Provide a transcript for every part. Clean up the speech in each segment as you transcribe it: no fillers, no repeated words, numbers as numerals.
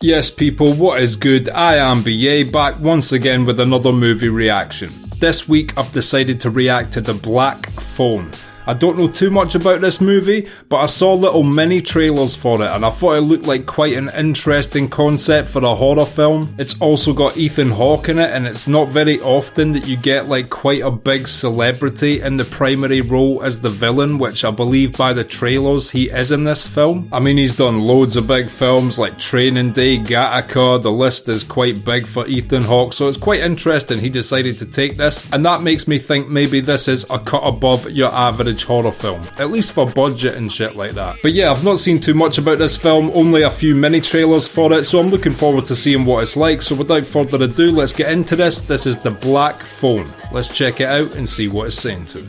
Yes people, what is good? I am BA, back once again with another movie reaction. This week I've decided to react to The Black Phone. I don't know too much about this movie, but I saw little mini trailers for it and I thought it looked like quite an interesting concept for a horror film. It's also got Ethan Hawke in it, and it's not very often that you get like quite a big celebrity in the primary role as the villain, which I believe by the trailers he is in this film. I mean, he's done loads of big films like Training Day, Gattaca, the list is quite big for Ethan Hawke, so it's quite interesting he decided to take this, and that makes me think maybe this is a cut above your average horror film, at least for budget and shit like that. But yeah, I've not seen too much about this film, only a few mini trailers for it, so I'm looking forward to seeing what it's like. So without further ado, let's get into this. This is The Black Phone. Let's check it out and see what it's saying to it.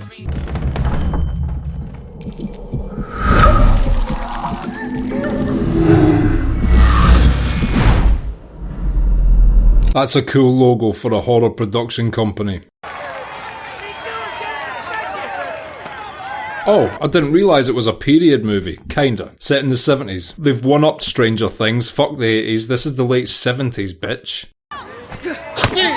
That's a cool logo for a horror production company. Oh, I didn't realise it was a period movie, kinda, set in the 70s. They've one-upped Stranger Things, fuck the 80s, this is the late 70s, bitch. Nice!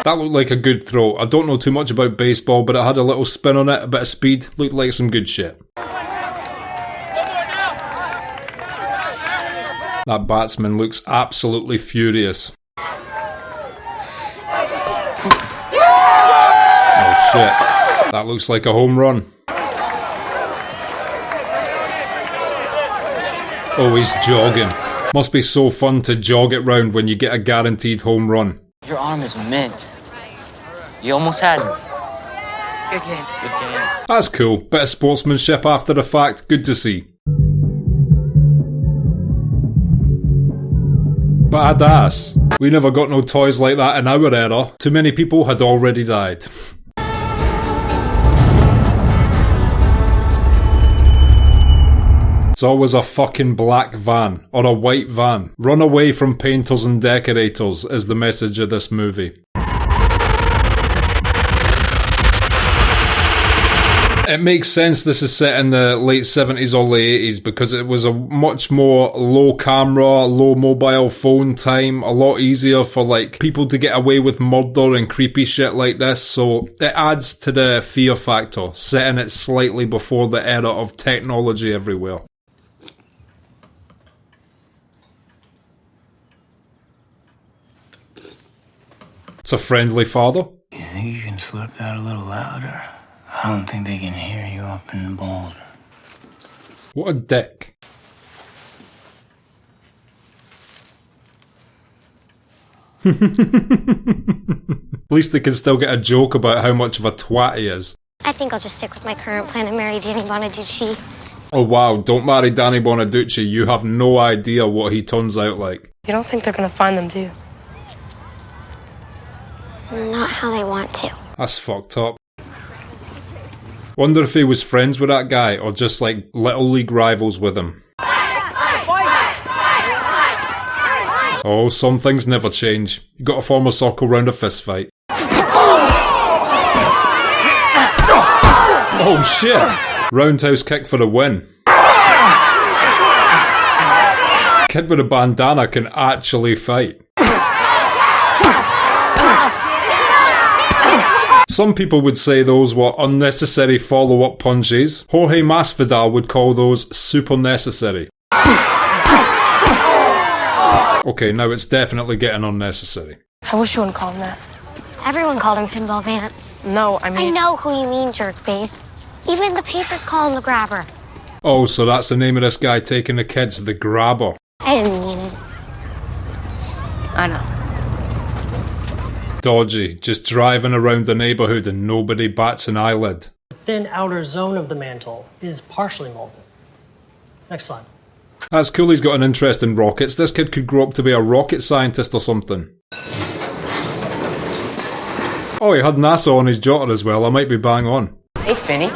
That looked like a good throw. I don't know too much about baseball, but it had a little spin on it, a bit of speed, looked like some good shit. That batsman looks absolutely furious. Oh shit, that looks like a home run. Oh, he's jogging. Must be so fun to jog it round when you get a guaranteed home run. Your arm is mint. You almost had me. Good game. Good game. That's cool. Bit of sportsmanship after the fact. Good to see. Badass. We never got no toys like that in our era. Too many people had already died. It's always a fucking black van, or a white van. Run away from painters and decorators is the message of this movie. It makes sense this is set in the late 70s or late 80s because it was a much more low camera, low mobile phone time, a lot easier for like people to get away with murder and creepy shit like this, so it adds to the fear factor, setting it slightly before the era of technology everywhere. It's a friendly father. You think you can slurp that a little louder? I don't think they can hear you up in Boulder. What a dick. At least they can still get a joke about how much of a twat he is. I think I'll just stick with my current plan and marry Danny Bonaducci. Oh wow, don't marry Danny Bonaducci, you have no idea what he turns out like. You don't think they're gonna find them, do you? Not how they want to. That's fucked up. Wonder if he was friends with that guy, or just like little league rivals with him. Oh, some things never change. You gotta form a circle round a fist fight. Oh shit! Roundhouse kick for the win. Kid with a bandana can actually fight. Some people would say those were unnecessary follow-up punches. Jorge Masvidal would call those super necessary. Okay, now it's definitely getting unnecessary. I wish you wouldn't call him that. Everyone called him Pinball Vance. No, I mean... I know who you mean, jerkface. Even the papers call him the Grabber. Oh, so that's the name of this guy taking the kids, the Grabber. I didn't mean it. I know. Dodgy, just driving around the neighbourhood and nobody bats an eyelid. The thin outer zone of the mantle is partially molten. Next slide. That's cool, he's got an interest in rockets. This kid could grow up to be a rocket scientist or something. Oh, he had NASA on his jotter as well, I might be bang on. Hey, Finny.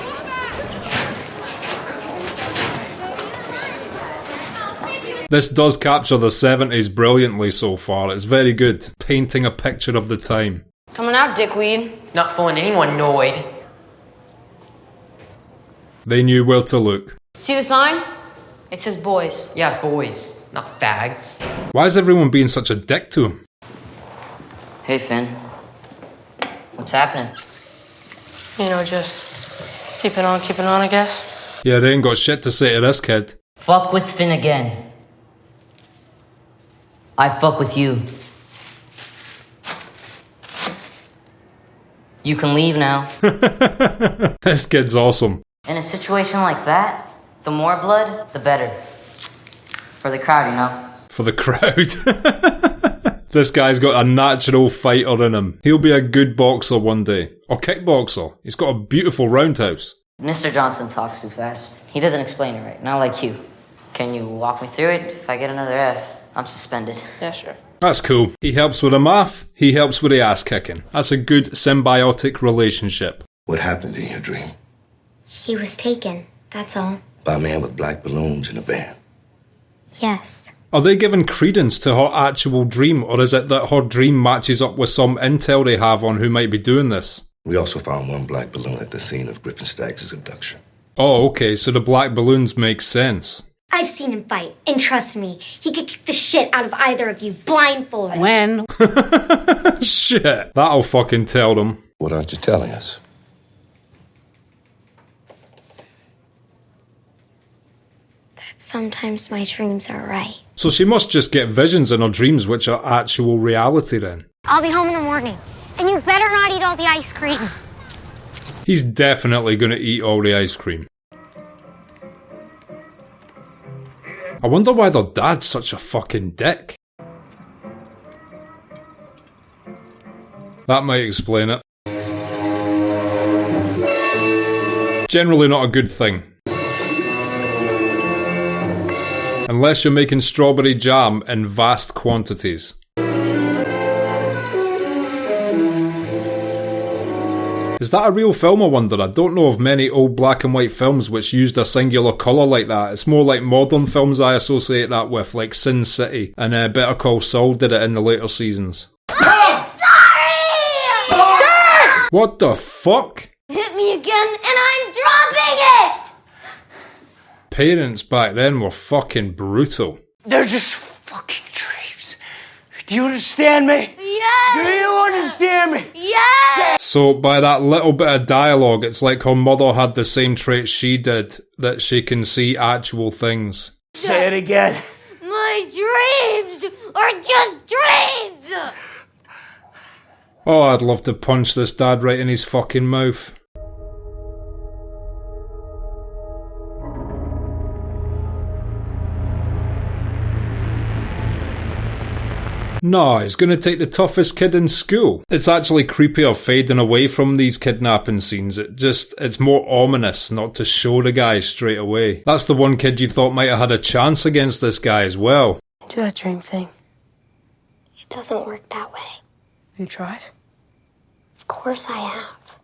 This does capture the 70s brilliantly so far, it's very good. Painting a picture of the time. Coming out, dickweed. Not fooling anyone, Noid. They knew where to look. See the sign? It says boys. Yeah, boys, not fags. Why is everyone being such a dick to him? Hey, Finn. What's happening? You know, just keeping on, I guess. Yeah, they ain't got shit to say to this kid. Fuck with Finn again. I fuck with you. You can leave now. This kid's awesome. In a situation like that, the more blood, the better. For the crowd, you know? For the crowd. This guy's got a natural fighter in him. He'll be a good boxer one day. Or kickboxer. He's got a beautiful roundhouse. Mr. Johnson talks too fast. He doesn't explain it right, not like you. Can you walk me through it? If I get another F, I'm suspended. Yeah, sure. That's cool. He helps with the math, he helps with the ass kicking. That's a good symbiotic relationship. What happened in your dream? He was taken, that's all. By a man with black balloons in a van. Yes. Are they giving credence to her actual dream, or is it that her dream matches up with some intel they have on who might be doing this? We also found one black balloon at the scene of Griffin Staggs' abduction. Oh, okay, so the black balloons make sense. I've seen him fight, and trust me, he could kick the shit out of either of you blindfolded. When? Shit, that'll fucking tell them. What aren't you telling us? That sometimes my dreams are right. So she must just get visions in her dreams which are actual reality then. I'll be home in the morning, and you better not eat all the ice cream. He's definitely gonna eat all the ice cream. I wonder why their dad's such a fucking dick. That might explain it. Generally not a good thing. Unless you're making strawberry jam in vast quantities. Is that a real film, I wonder? I don't know of many old black and white films which used a singular colour like that. It's more like modern films I associate that with, like Sin City, and Better Call Saul did it in the later seasons. I'm sorry! What the fuck? Hit me again, and I'm dropping it! Parents back then were fucking brutal. They're just fucking dreams. Do you understand me? Yes! Do you understand me? Yes! So by that little bit of dialogue, it's like her mother had the same trait she did, that she can see actual things. Say it again. My dreams are just dreams! Oh, I'd love to punch this dad right in his fucking mouth. No, he's gonna take the toughest kid in school. It's actually creepier fading away from these kidnapping scenes. It's more ominous not to show the guy straight away. That's the one kid you thought might have had a chance against this guy as well. Do that dream thing. It doesn't work that way. You tried? Of course I have.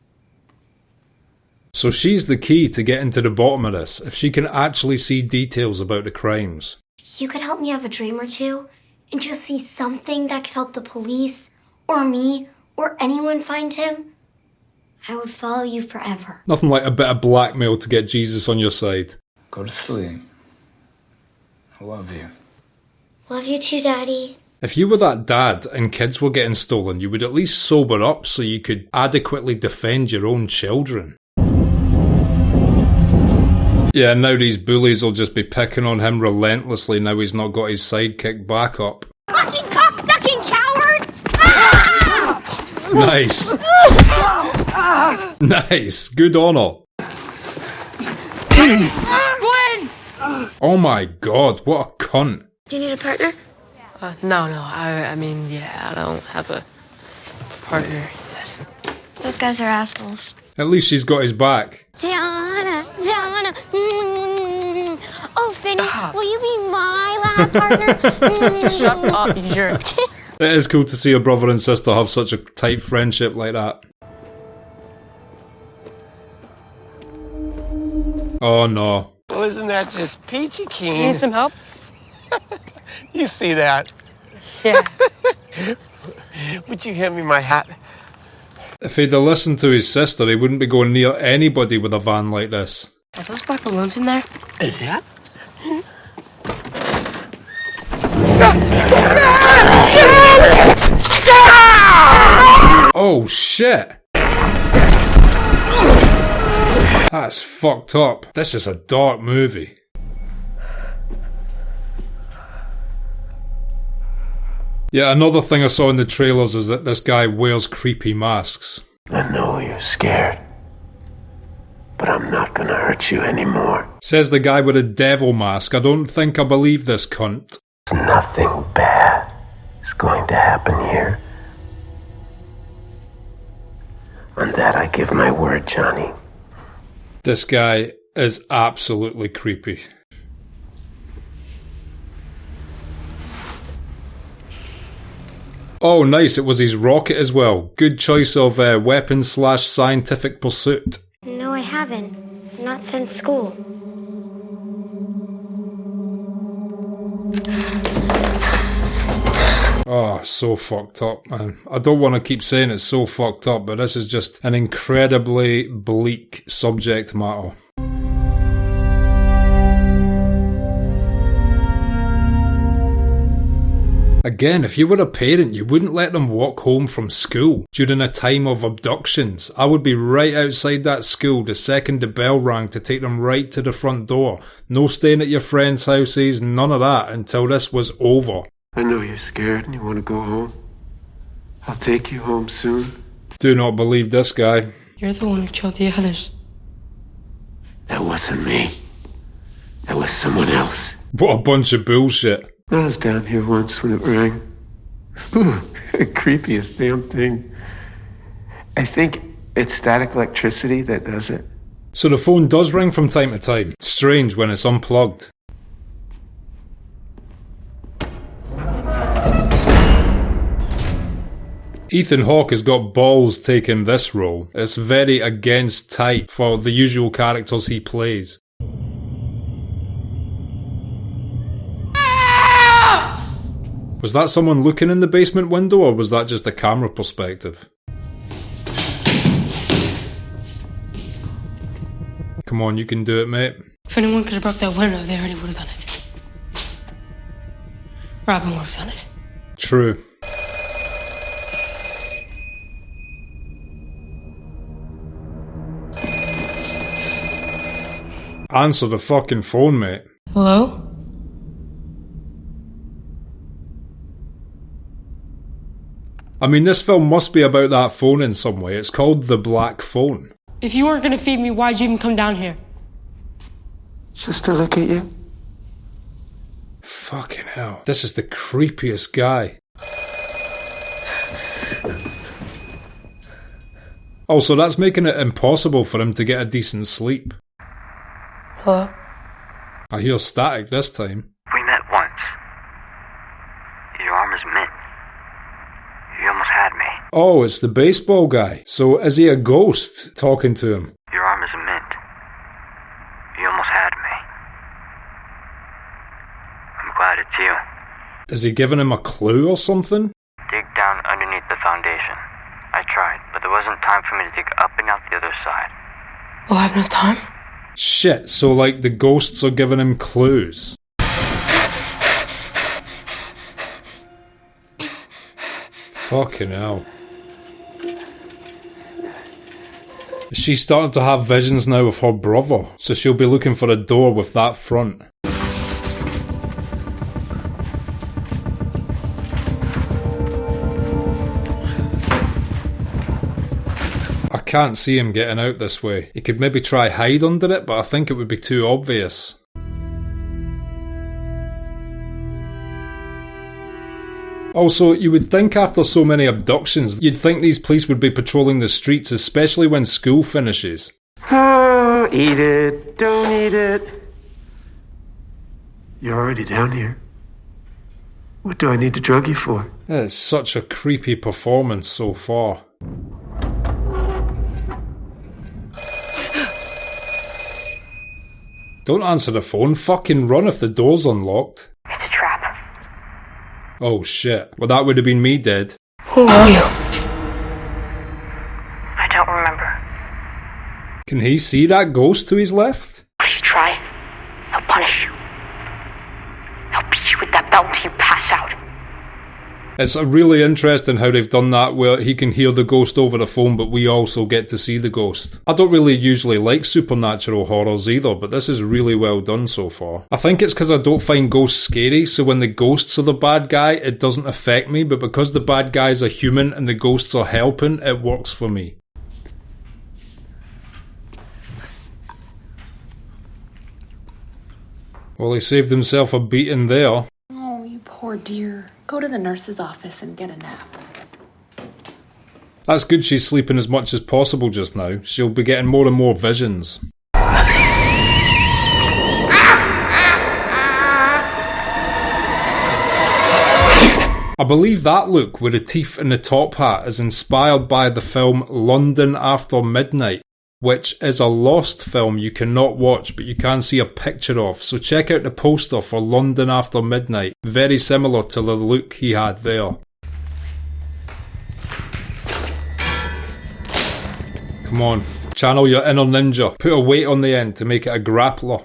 So she's the key to getting to the bottom of this, if she can actually see details about the crimes. You could help me have a dream or two, and just see something that could help the police, or me, or anyone find him, I would follow you forever. Nothing like a bit of blackmail to get Jesus on your side. Go to sleep. I love you. Love you too, Daddy. If you were that dad and kids were getting stolen, you would at least sober up so you could adequately defend your own children. Yeah, now these bullies will just be picking on him relentlessly now he's not got his sidekick back up. Fucking cocksucking cowards! Nice. Nice. Good honour. Gwen! Oh my god, what a cunt. Do you need a partner? No. I mean, yeah, I don't have a partner yet. Those guys are assholes. At least she's got his back. Donna. Oh, Finny, will you be my lab partner? Shut up, you jerk. It is cool to see a brother and sister have such a tight friendship like that. Oh no. Well, isn't that just peachy keen? You need some help? You see that? Yeah. Would you hand me my hat? If he'd have listened to his sister, he wouldn't be going near anybody with a van like this. Are those black balloons in there? Yeah? Oh shit! That's fucked up. This is a dark movie. Yeah, another thing I saw in the trailers is that this guy wears creepy masks. I know you're scared, but I'm not gonna hurt you anymore. Says the guy with a devil mask. I don't think I believe this cunt. Nothing bad is going to happen here. On that I give my word, Johnny. This guy is absolutely creepy. Oh nice, it was his rocket as well. Good choice of weapon/scientific pursuit. No, I haven't. Not since school. Oh, so fucked up, man. I don't want to keep saying it's so fucked up, but this is just an incredibly bleak subject matter. Again, if you were a parent, you wouldn't let them walk home from school during a time of abductions. I would be right outside that school the second the bell rang to take them right to the front door. No staying at your friends' houses, none of that until this was over. I know you're scared and you want to go home. I'll take you home soon. Do not believe this guy. You're the one who killed the others. That wasn't me. That was someone else. What a bunch of bullshit. I was down here once when it rang. Ooh, creepiest damn thing. I think it's static electricity that does it. So the phone does ring from time to time. Strange when it's unplugged. Ethan Hawke has got balls taking this role. It's very against type for the usual characters he plays. Was that someone looking in the basement window, or was that just a camera perspective? Come on, you can do it, mate. If anyone could have broke that window, they already would have done it. Robin would have done it. True. Answer the fucking phone, mate. Hello? I mean, this film must be about that phone in some way. It's called The Black Phone. If you weren't gonna feed me, why'd you even come down here? Just to look at you. Fucking hell. This is the creepiest guy. Also, that's making it impossible for him to get a decent sleep. Hello? I hear static this time. We met once. Your arm is mint. You almost had me. Oh, it's the baseball guy. So is he a ghost talking to him? Your arm is mint. You almost had me. I'm glad it's you. Is he giving him a clue or something? Dig down underneath the foundation. I tried, but there wasn't time for me to dig up and out the other side. We'll have enough time? Shit, so like the ghosts are giving him clues. Fucking hell. She's starting to have visions now of her brother, so she'll be looking for a door with that front. I can't see him getting out this way. He could maybe try hide under it, but I think it would be too obvious. Also, you would think after so many abductions, you'd think these police would be patrolling the streets, especially when school finishes. Oh, eat it. Don't eat it. You're already down here. What do I need to drug you for? It's such a creepy performance so far. Don't answer the phone, fucking run if the door's unlocked. It's a trap. Oh shit, well that would have been me dead. Who are you? I don't remember. Can he see that ghost to his left? If you try, he'll punish you. He'll beat you with that belt till you pass out. It's really interesting how they've done that where he can hear the ghost over the phone but we also get to see the ghost. I don't really usually like supernatural horrors either, but this is really well done so far. I think it's because I don't find ghosts scary, so when the ghosts are the bad guy it doesn't affect me, but because the bad guys are human and the ghosts are helping, it works for me. Well, he saved himself a beating there. Oh, you poor dear. Go to the nurse's office and get a nap. That's good she's sleeping as much as possible just now. She'll be getting more and more visions. I believe that look with the teeth and the top hat is inspired by the film London After Midnight, which is a lost film you cannot watch but you can see a picture of, so check out the poster for London After Midnight, very similar to the look he had there. Come on, channel your inner ninja, put a weight on the end to make it a grappler.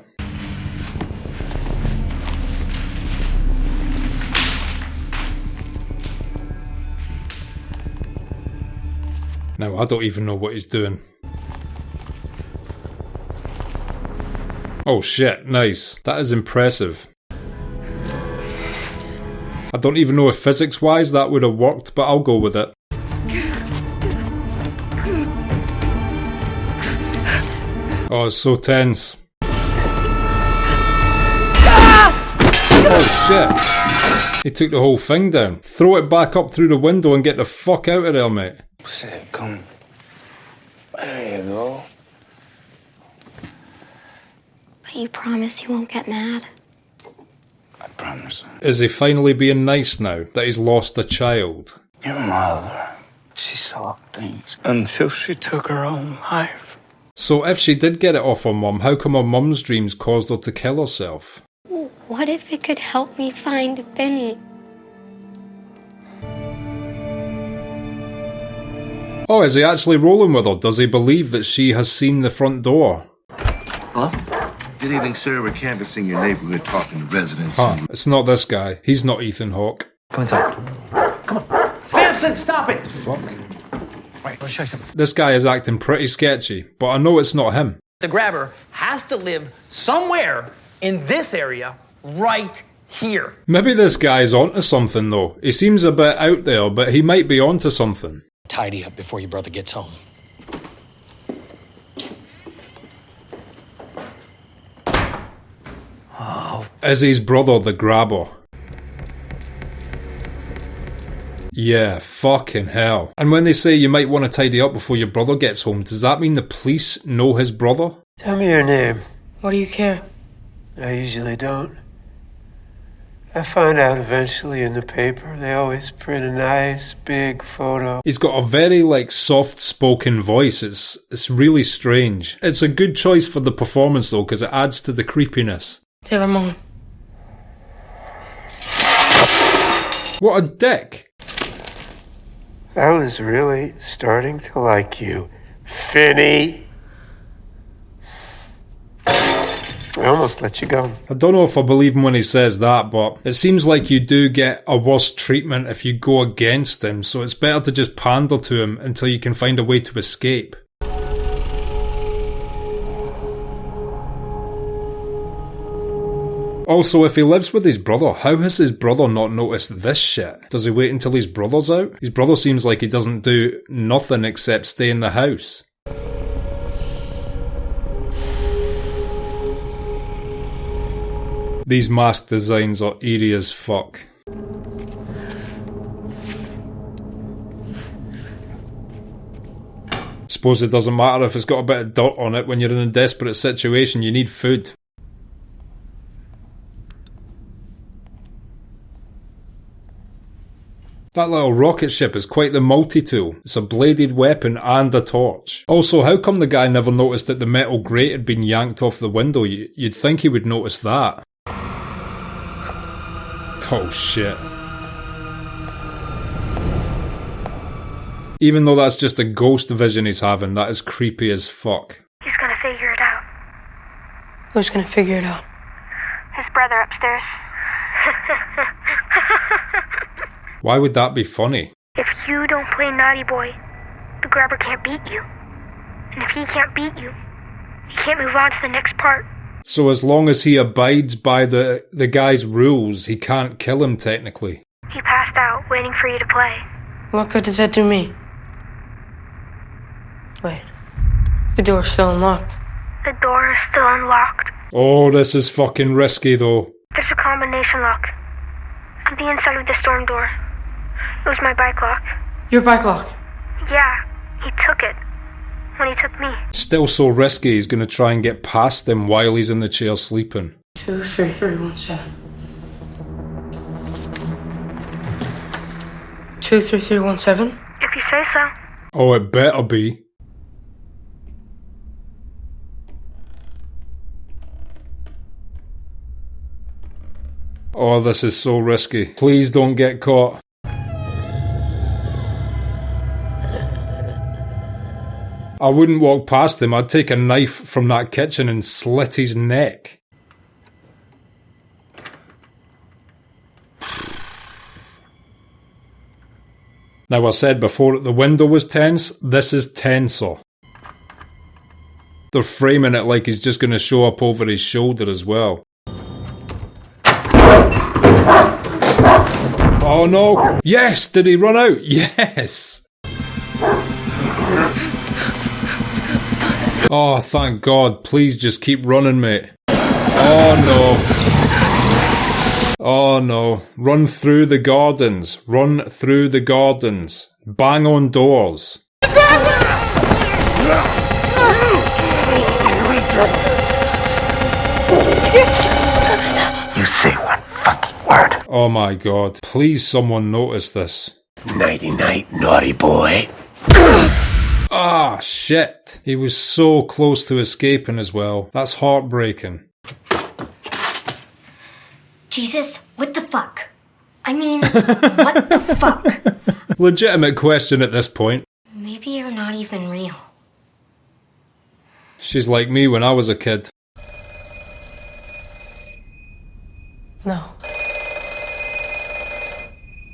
Now I don't even know what he's doing. Oh shit, nice. That is impressive. I don't even know if physics-wise that would have worked, but I'll go with it. Oh, it's so tense. Oh shit. He took the whole thing down. Throw it back up through the window and get the fuck out of there, mate. Sit, come. There you go. But you promise you won't get mad? I promise. Is he finally being nice now that he's lost a child? Your mother, she saw things until she took her own life. So if she did get it off her mum, how come her mum's dreams caused her to kill herself? What if it could help me find Benny? Oh, is he actually rolling with her? Does he believe that she has seen the front door? Hello? Good evening, sir. We're canvassing your neighborhood, talking to residents. It's not this guy. He's not Ethan Hawke. Come inside. Come on. Samson, stop it! The fuck? Wait, let me show you something. This guy is acting pretty sketchy, but I know it's not him. The grabber has to live somewhere in this area right here. Maybe this guy's onto something though. He seems a bit out there, but he might be onto something. Tidy up before your brother gets home. Oh. Is his brother the grabber? Yeah, fucking hell. And when they say you might want to tidy up before your brother gets home, does that mean the police know his brother? Tell me your name. What do you care? I usually don't. I find out eventually in the paper. They always print a nice big photo. He's got a very soft-spoken voice. It's really strange. It's a good choice for the performance though, because it adds to the creepiness. Taylor Mullen. What a dick. I was really starting to like you, Finney. I almost let you go. I don't know if I believe him when he says that, but it seems like you do get a worse treatment if you go against him, so it's better to just pander to him until you can find a way to escape. Also, if he lives with his brother, how has his brother not noticed this shit? Does he wait until his brother's out? His brother seems like he doesn't do nothing except stay in the house. These mask designs are eerie as fuck. Suppose it doesn't matter if it's got a bit of dirt on it when you're in a desperate situation, you need food. That little rocket ship is quite the multi-tool. It's a bladed weapon and a torch. Also, how come the guy never noticed that the metal grate had been yanked off the window? You'd think he would notice that. Oh shit. Even though that's just a ghost vision he's having, that is creepy as fuck. He's gonna figure it out. Who's gonna figure it out? His brother upstairs. Why would that be funny? If you don't play naughty boy, the grabber can't beat you. And if he can't beat you, he can't move on to the next part. So as long as he abides by the guy's rules, he can't kill him technically. He passed out, waiting for you to play. What good does that do me? Wait. The door's still unlocked. The door is still unlocked. Oh, this is fucking risky though. There's a combination lock on the inside of the storm door. It was my bike lock. Your bike lock? Yeah, he took it when he took me. Still so risky, he's gonna try and get past him while he's in the chair sleeping. 23317. 23317? If you say so. Oh, it better be. Oh, this is so risky. Please don't get caught. I wouldn't walk past him. I'd take a knife from that kitchen and slit his neck. Now, I said before that the window was tense. This is tenser. They're framing it like he's just going to show up over his shoulder as well. Oh no! Yes! Did he run out? Yes! Oh, thank God. Please just keep running, mate. Oh no. Oh no. Run through the gardens. Run through the gardens. Bang on doors. You say one fucking word. Oh my God. Please someone notice this. Nighty-night, naughty boy. Ah, shit. He was so close to escaping as well. That's heartbreaking. Jesus, what the fuck? I mean, what the fuck? Legitimate question at this point. Maybe you're not even real. She's like me when I was a kid. No.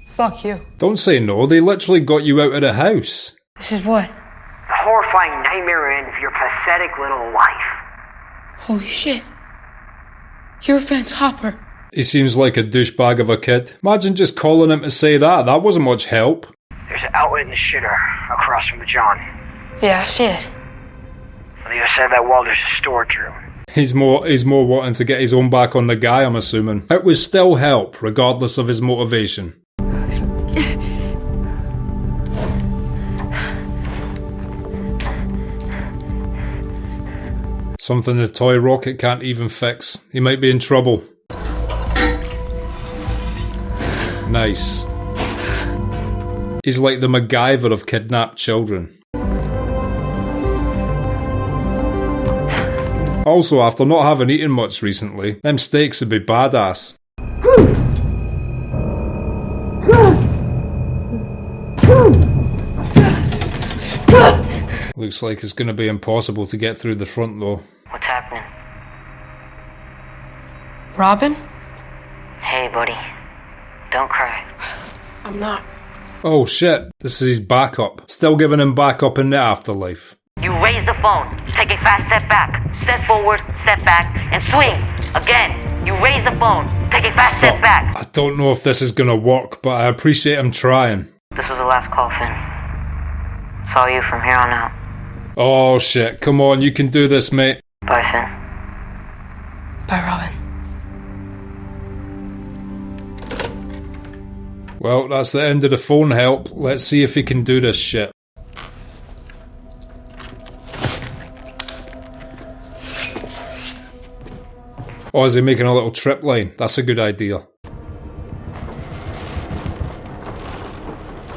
Fuck you. Don't say no. They literally got you out of the house. This is what? The horrifying nightmare end of your pathetic little life. Holy shit. You're Vance Hopper. He seems like a douchebag of a kid. Imagine just calling him to say that. That wasn't much help. There's an outlet in the shitter across from the John. Yeah, I've seen it. On the other side of that wall, there's a storage room. He's more wanting to get his own back on the guy, I'm assuming. It would still help, regardless of his motivation. Something the toy rocket can't even fix. He might be in trouble. Nice. He's like the MacGyver of kidnapped children. Also, after not having eaten much recently, them steaks would be badass. Looks like it's going to be impossible to get through the front though. What's happening? Robin? Hey, buddy. Don't cry. I'm not. Oh shit, this is his backup. Still giving him backup in the afterlife. You raise the phone. Take a fast step back. Step forward, step back, and swing. Again. You raise the phone. Take a fast step back. I don't know if this is going to work, but I appreciate him trying. This was the last call, Finn. It's all you from here on out. Oh shit, come on, you can do this, mate. Bye, Finn. Bye, Robin. Well, that's the end of the phone help. Let's see if he can do this shit. Oh, is he making a little trip line? That's a good idea.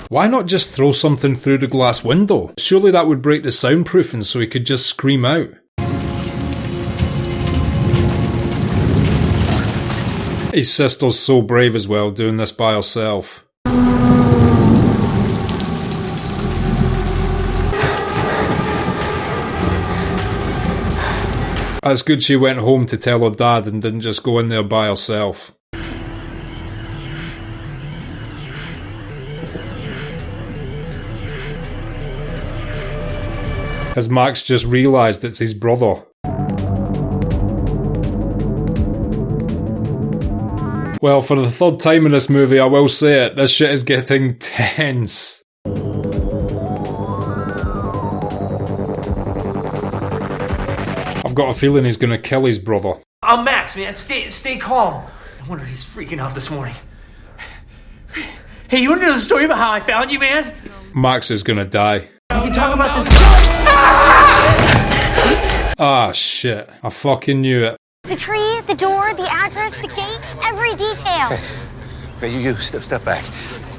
Why not just throw something through the glass window? Surely that would break the soundproofing so he could just scream out. His sister's so brave as well, doing this by herself. It's good she went home to tell her dad and didn't just go in there by herself. Has Max just realised it's his brother? Well, for the third time in this movie, I will say it, this shit is getting tense. I've got a feeling he's gonna kill his brother. I'm Max, man. Stay calm. No wonder he's freaking out this morning. Hey, you want to know the story about how I found you, man? Max is gonna die. We can talk about this. Ah, shit. I fucking knew it. The tree, the door, the address, the gate, every detail. Okay, you step back.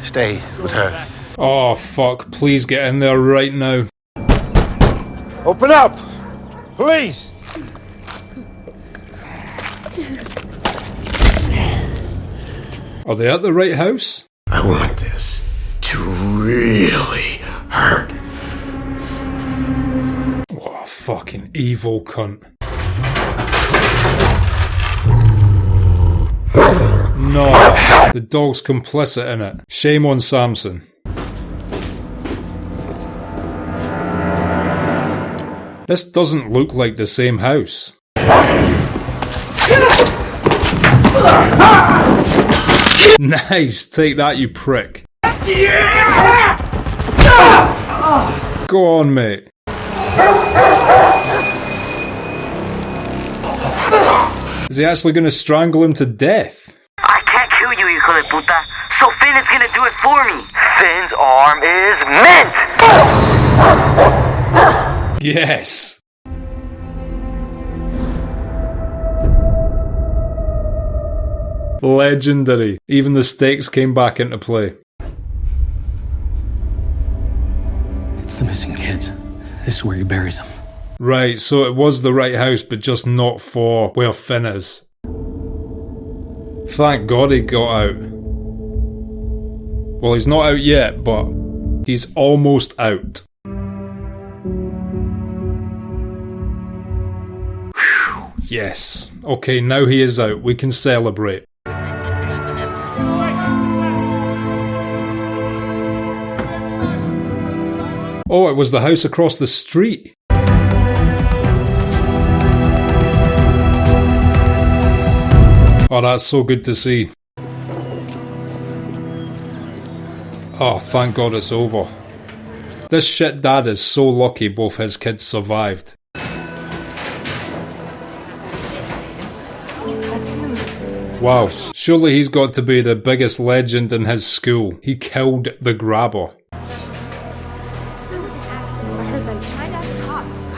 Stay with her. Oh, fuck. Please get in there right now. Open up! Please! Are they at the right house? I want this to really hurt. Oh, fucking evil cunt. No, the dog's complicit in it. Shame on Samson. This doesn't look like the same house. Nice, take that, you prick. Go on, mate. Is he actually going to strangle him to death? I can't kill you, hijo de puta. So Finn is gonna do it for me. Finn's arm is mint. Yes. Legendary. Even the stakes came back into play. It's the missing kids. This is where he buries them. Right, so it was the right house, but just not for where Finn is. Thank God he got out. Well, he's not out yet, but he's almost out. Whew, yes. Okay, now he is out. We can celebrate. Oh, it was the house across the street. Oh, that's so good to see. Oh, thank God it's over. This shit dad is so lucky both his kids survived. Wow, surely he's got to be the biggest legend in his school. He killed the grabber.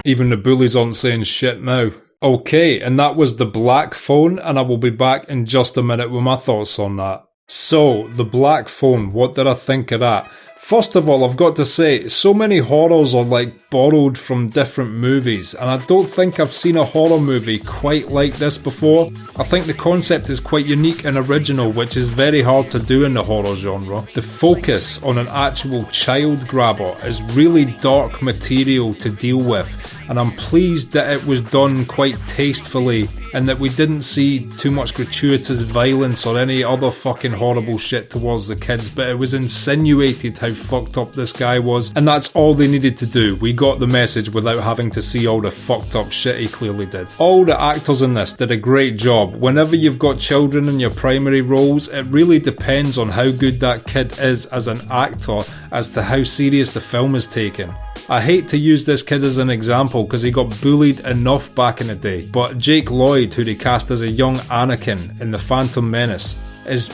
Even the bullies aren't saying shit now. Okay, and that was the black phone, and I will be back in just a minute with my thoughts on that. So, the black phone, what did I think of that? First of all, I've got to say, so many horrors are like borrowed from different movies, and I don't think I've seen a horror movie quite like this before. I think the concept is quite unique and original, which is very hard to do in the horror genre. The focus on an actual child grabber is really dark material to deal with, and I'm pleased that it was done quite tastefully and that we didn't see too much gratuitous violence or any other fucking horrible shit towards the kids, but it was insinuated how fucked up this guy was, and that's all they needed to do. We got the message without having to see all the fucked up shit he clearly did. All the actors in this did a great job. Whenever you've got children in your primary roles, it really depends on how good that kid is as an actor as to how serious the film is taken. I hate to use this kid as an example because he got bullied enough back in the day, but Jake Lloyd, who they cast as a young Anakin in The Phantom Menace,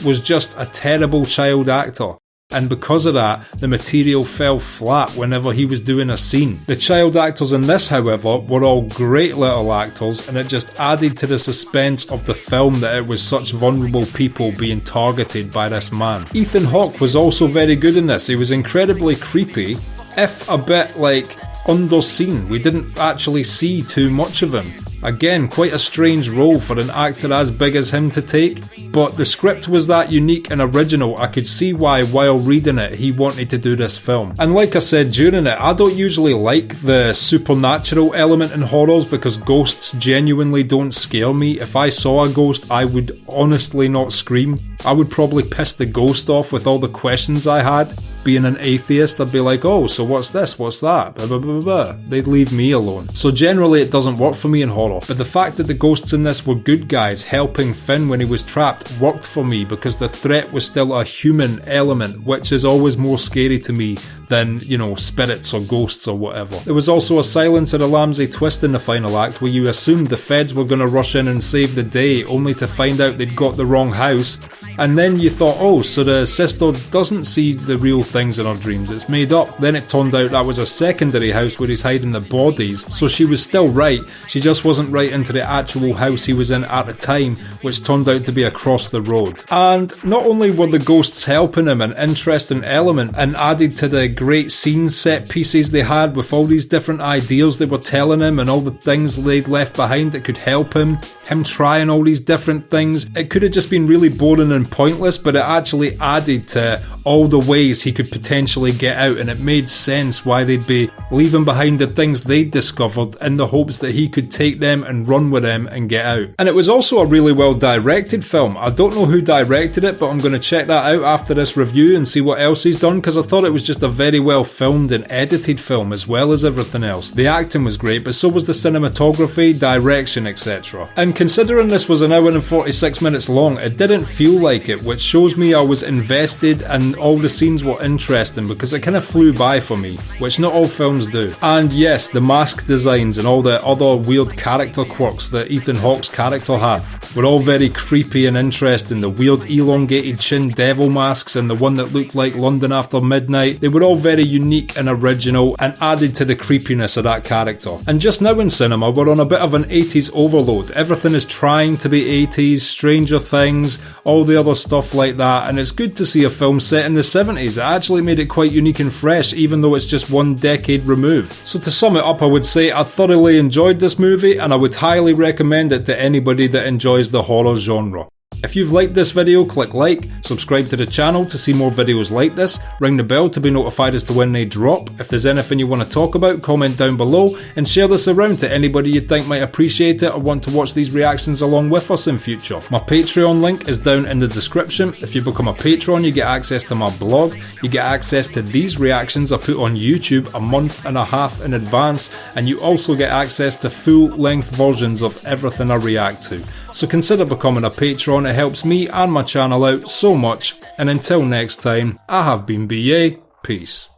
was just a terrible child actor. And because of that, the material fell flat whenever he was doing a scene. The child actors in this, however, were all great little actors, and it just added to the suspense of the film that it was such vulnerable people being targeted by this man. Ethan Hawke was also very good in this. He was incredibly creepy, if a bit underseen. We didn't actually see too much of him. Again, quite a strange role for an actor as big as him to take, but the script was that unique and original, I could see why, while reading it, he wanted to do this film. And like I said during it, I don't usually like the supernatural element in horrors because ghosts genuinely don't scare me. If I saw a ghost, I would honestly not scream. I would probably piss the ghost off with all the questions I had. being an atheist, I'd be like, oh, so what's this, what's that, blah blah blah blah. They'd leave me alone. So generally it doesn't work for me in horror, but the fact that the ghosts in this were good guys helping Finn when he was trapped worked for me, because the threat was still a human element, which is always more scary to me than, you know, spirits or ghosts or whatever. There was also a Silence of the Lambs twist in the final act where you assumed the feds were going to rush in and save the day, only to find out they'd got the wrong house. And then you thought, oh, so the sister doesn't see the real things in her dreams, it's made up. Then it turned out that was a secondary house where he's hiding the bodies, so she was still right, she just wasn't right into the actual house he was in at the time, which turned out to be across the road. And not only were the ghosts helping him an interesting element and added to the great scene set pieces they had with all these different ideas they were telling him and all the things they'd left behind that could help him trying all these different things, it could have just been really boring and pointless, but it actually added to all the ways he could potentially get out, and it made sense why they'd be leaving behind the things they'd discovered in the hopes that he could take them and run with them and get out. And it was also a really well directed film. I don't know who directed it, but I'm going to check that out after this review and see what else he's done, because I thought it was just a very well filmed and edited film as well as everything else. The acting was great, but so was the cinematography, direction, etc. And considering this was an hour and 46 minutes long, it didn't feel like it, which shows me I was invested and all the scenes were interesting, because it kind of flew by for me, which not all films do. And yes, the mask designs and all the other weird character quirks that Ethan Hawke's character had were all very creepy and interesting. The weird elongated chin devil masks and the one that looked like London After Midnight, they were all very unique and original and added to the creepiness of that character. And just now in cinema, we're on a bit of an 80s overload. Everything is trying to be 80s, Stranger Things, all the other stuff like that, and it's good to see a film set in the 70s. It actually made it quite unique and fresh, even though it's just one decade removed. So to sum it up, I would say I thoroughly enjoyed this movie, and I would highly recommend it to anybody that enjoys the horror genre. If you've liked this video, click like, subscribe to the channel to see more videos like this, ring the bell to be notified as to when they drop. If there's anything you want to talk about, comment down below, and share this around to anybody you think might appreciate it or want to watch these reactions along with us in future. My Patreon link is down in the description. If you become a patron, you get access to my blog, you get access to these reactions I put on YouTube a month and a half in advance, and you also get access to full-length versions of everything I react to. So consider becoming a patron, it helps me and my channel out so much, and until next time, I have been BA, peace.